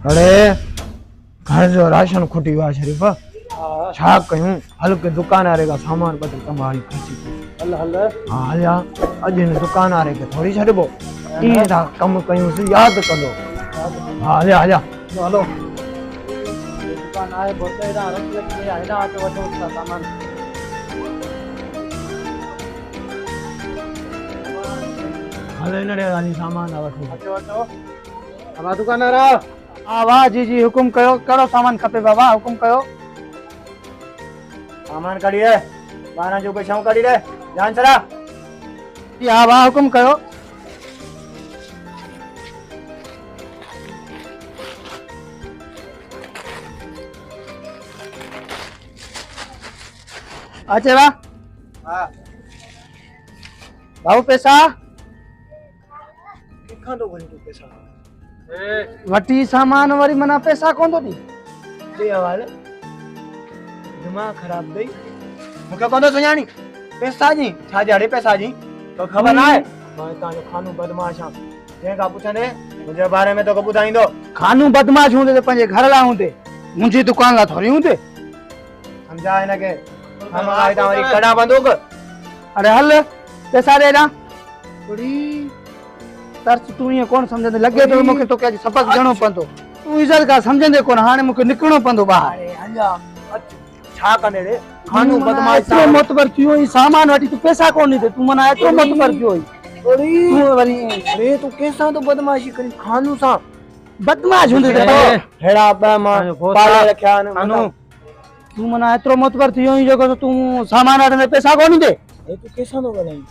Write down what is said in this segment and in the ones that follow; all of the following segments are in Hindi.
अरे घर जो राशन खुटी हुआ शरीफ छा कयूं हल के दुकान वाले का सामान बदल कमाई खसी हल हल हां हलिया अज इन दुकान वाले के थोड़ी छडबो ई दा कम कयूं से याद कंदो हां हलिया हलिया हलो दुकान आए बोलते दा रख के आए ना तो वठो उसका सामान हले नडे वाली सामान वठो वठो वठो हमारा दुकानदार हां वाह जी जी हुकुम कयो करो सामान खपे बाबा हुकुम कयो सामान काढी है 12 जो पैसा काढी दे ध्यान सरा जी हां वाह हुकुम कयो अचे वाह हां बाबू पैसा किखा तो वणी पैसा वटी सामान वरी मना पैसा कोन तो दी दे हवाले दिमाग खराब दई मुके कोन तो सुञाणी पैसा जी छा जाड़े पैसा जी तो खबर ना है मैं ता जो खानू बदमाश हां जे का पुछने मुझे बारे में तो को बुधाइंदो खानू बदमाश हुंदे ते पंजे घर ला हुंदे मुंजी दुकान ला थोड़ी हुंदे समझा है ना के हम आए ता वरी कड़ा बंदूक अरे हल पैसा दे ना थोड़ी तरस तू ये कौन समझंदे लगे तो मुके तो के सबक जणो पंदो तू इज्जत का समझंदे कोन हाने मुके निकणो पंदो बाहर अरे हल्ला छा कने रे खानू बदमाश तो मोतबर क्यों ही सामान वाटी तू पैसा कोन दे तू मना तो मोतबर क्यों ही अरे तू वरी अरे तू कैसा तो बदमाशी करी खानू सा बदमाश हुंदे ते हेड़ा बा मां पाले रखया खानू तू मना एतरो मोतबर थियो ही जको तू सामान वाटे में पैसा कोन दे ए तू कैसा तो गलाई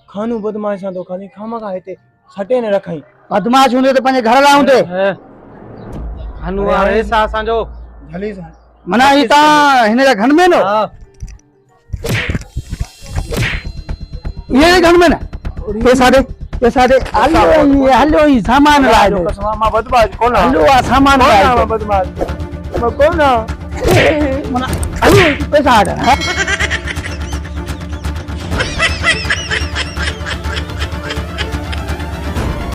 खानू बदमाश सा तो खाली खामा का हेते सटे ने रखई बदमाश हुंदे ते पंजे घर ला हुंदे खानू आहे सा सांजो झली सा मना ही ता हिने जा घर में नो ये घर में ना पैसा दे हलो ही सामान ला दे मां बदमाश कोन हलो आ सामान ला दे बदमाश मैं कोन मना हलो पैसा आ